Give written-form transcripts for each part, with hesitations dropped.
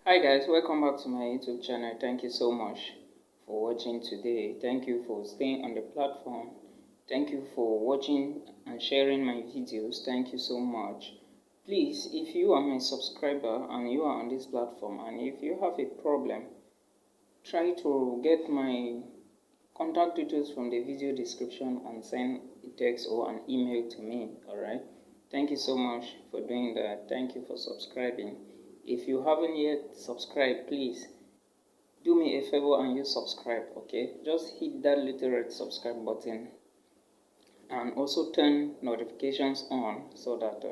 Hi guys, welcome back to my YouTube channel. Thank you so much for watching today. Thank you for staying on the platform. Thank you for watching and sharing my videos. Thank you so much. Please, if you are my subscriber and you are on this platform and if you have a problem, try to get my contact details from the video description and send a text or an email to me. Alright, thank you so much for doing that. Thank you for subscribing. If you haven't yet subscribed, please do me a favor and you subscribe. Okay, just hit that little red subscribe button and also turn notifications on so that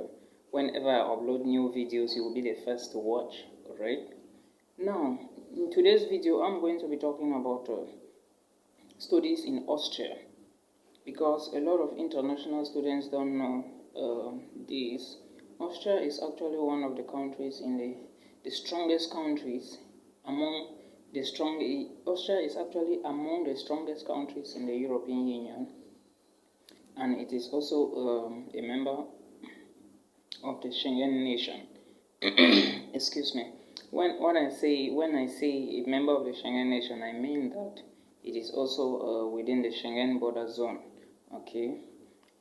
whenever I upload new videos you will be the first to watch. Alright, now in today's video I'm going to be talking about studies in Austria, because a lot of international students don't know this. Austria is actually one of the countries in the strongest countries among the strong. Austria is actually among the strongest countries in the European Union, and it is also a member of the Schengen nation. Excuse me. When I say a member of the Schengen nation, I mean that it is also within the Schengen border zone. Okay,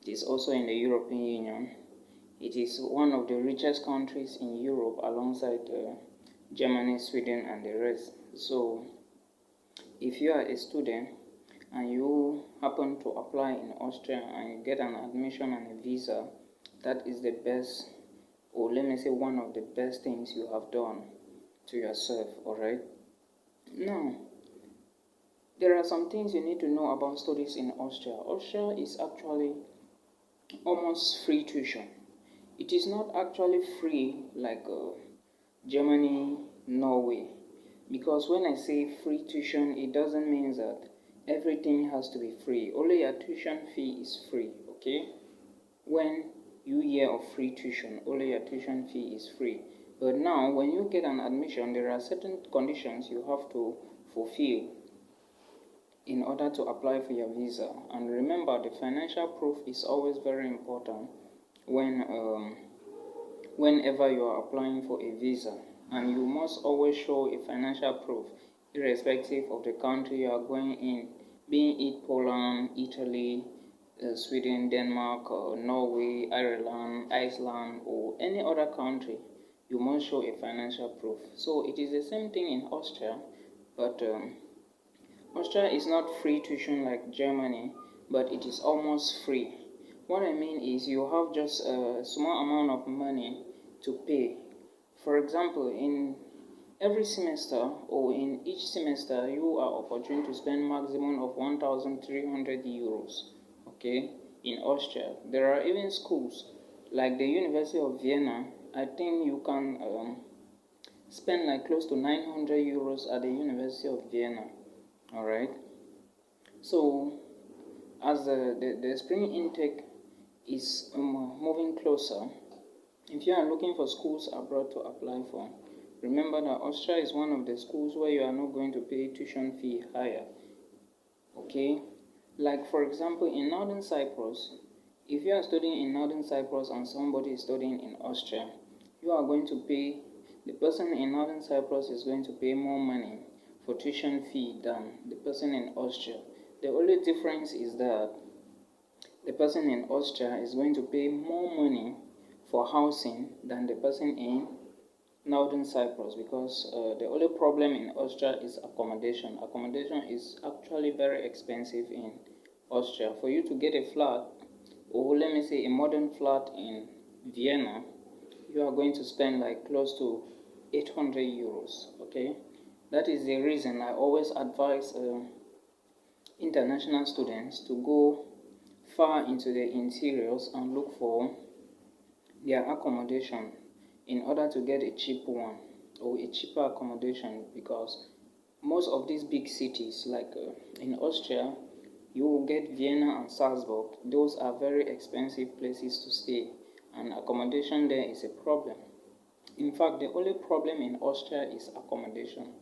it is also in the European Union. It is one of the richest countries in Europe alongside Germany, Sweden and the rest. So if you are a student and you happen to apply in Austria and you get an admission and a visa, that is the best, or let me say one of the best things you have done to yourself. Alright, now there are some things you need to know about studies in Austria. Austria is actually almost free tuition. It is not actually free like Germany, Norway, because when I say free tuition, it doesn't mean that everything has to be free. Only your tuition fee is free. Okay, when you hear of free tuition, only your tuition fee is free. But now when you get an admission, there are certain conditions you have to fulfill in order to apply for your visa. And remember, the financial proof is always very important whenever you are applying for a visa, and you must always show a financial proof irrespective of the country you are going in, being it Poland, Italy, Sweden, Denmark, Norway, Ireland, Iceland or any other country. You must show a financial proof. So it is the same thing in Austria, but Austria is not free tuition like Germany, but it is almost free. What I mean is you have just a small amount of money to pay. For example, in every semester or in each semester, you are opportune to spend maximum of 1,300 euros. Okay, in Austria, there are even schools like the University of Vienna. I think you can spend like close to 900 euros at the University of Vienna. Alright, so as the spring intake is moving closer, if you are looking for schools abroad to apply for, remember that Austria is one of the schools where you are not going to pay tuition fee higher. Okay, like for example in Northern Cyprus, if you are studying in Northern Cyprus and somebody is studying in Austria, you are going to pay, the person in Northern Cyprus is going to pay more money for tuition fee than the person in Austria. The only difference is that the person in Austria is going to pay more money for housing than the person in Northern Cyprus, because the only problem in Austria is accommodation. Accommodation is actually very expensive in Austria. For you to get a flat, or let me say a modern flat in Vienna, you are going to spend like close to 800 euros. Okay, that is the reason I always advise international students to go far into the interiors and look for their accommodation in order to get a cheap one or a cheaper accommodation, because most of these big cities like in Austria, you will get Vienna and Salzburg. Those are very expensive places to stay, and accommodation there is a problem. In fact, the only problem in Austria is accommodation.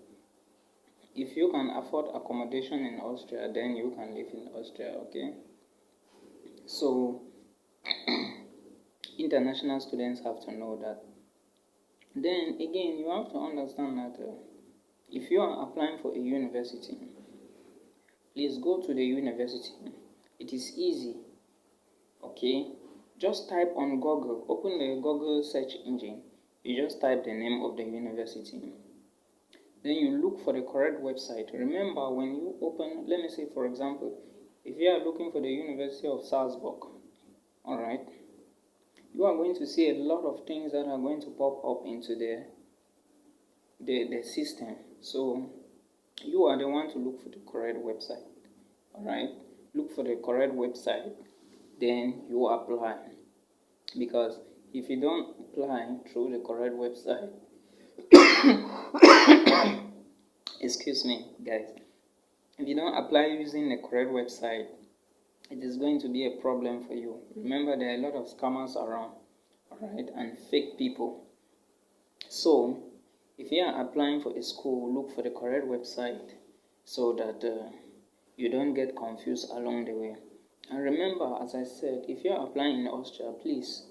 If you can afford accommodation in Austria, then you can live in Austria. Okay, so international students have to know that Then again, you have to understand that if you are applying for a university, please go to the university. It is easy. Okay, just type on Google, open the Google search engine. You just type the name of the university. Then you look for the correct website. Remember, when you open, let me say for example, if you are looking for the University of Salzburg, all right, you are going to see a lot of things that are going to pop up into the system. So you are the one to look for the correct website. All right, look for the correct website, then you apply. Because if you don't apply through the correct website, excuse me guys, if you don't apply using the correct website, it is going to be a problem for you. Remember, there are a lot of scammers around, alright, and fake people. So if you are applying for a school, look for the correct website so that you don't get confused along the way. And remember, as I said, if you are applying in Austria, please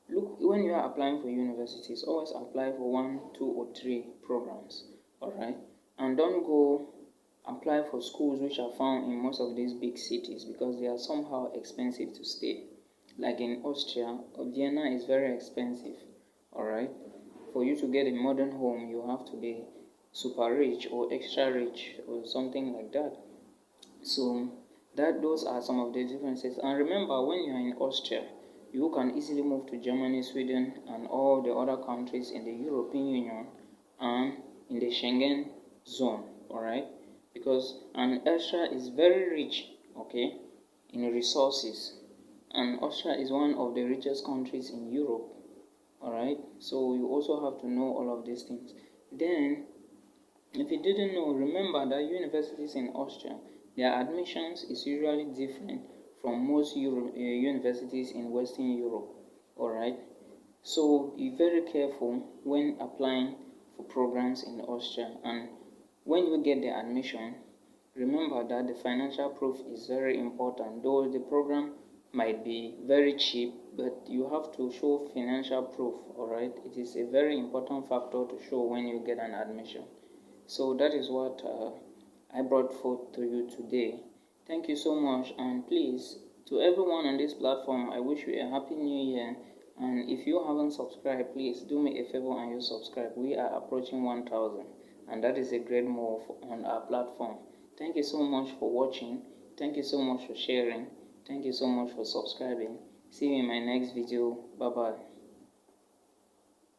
look, when you are applying for universities, always apply for 1, 2, or 3 programs, alright? And don't go apply for schools which are found in most of these big cities, because they are somehow expensive to stay. Like in Austria, Vienna is very expensive, alright? For you to get a modern home, you have to be super rich or extra rich or something like that. So those are some of the differences. And remember, when you are in Austria, you can easily move to Germany, Sweden, and all the other countries in the European Union and in the Schengen zone, alright? Because Austria is very rich, okay, in resources, and Austria is one of the richest countries in Europe, alright? So you also have to know all of these things. Then, if you didn't know, remember that universities in Austria, their admissions is usually different from most universities in Western Europe, alright? So be very careful when applying for programs in Austria, and when you get the admission, remember that the financial proof is very important. Though the program might be very cheap, but you have to show financial proof, alright? It is a very important factor to show when you get an admission. So that is what I brought forth to you today. Thank you so much, and please, to everyone on this platform, I wish you a happy new year. And if you haven't subscribed, please do me a favor and you subscribe. We are approaching 1,000, and that is a great move on our platform. Thank you so much for watching. Thank you so much for sharing. Thank you so much for subscribing. See you in my next video. Bye bye.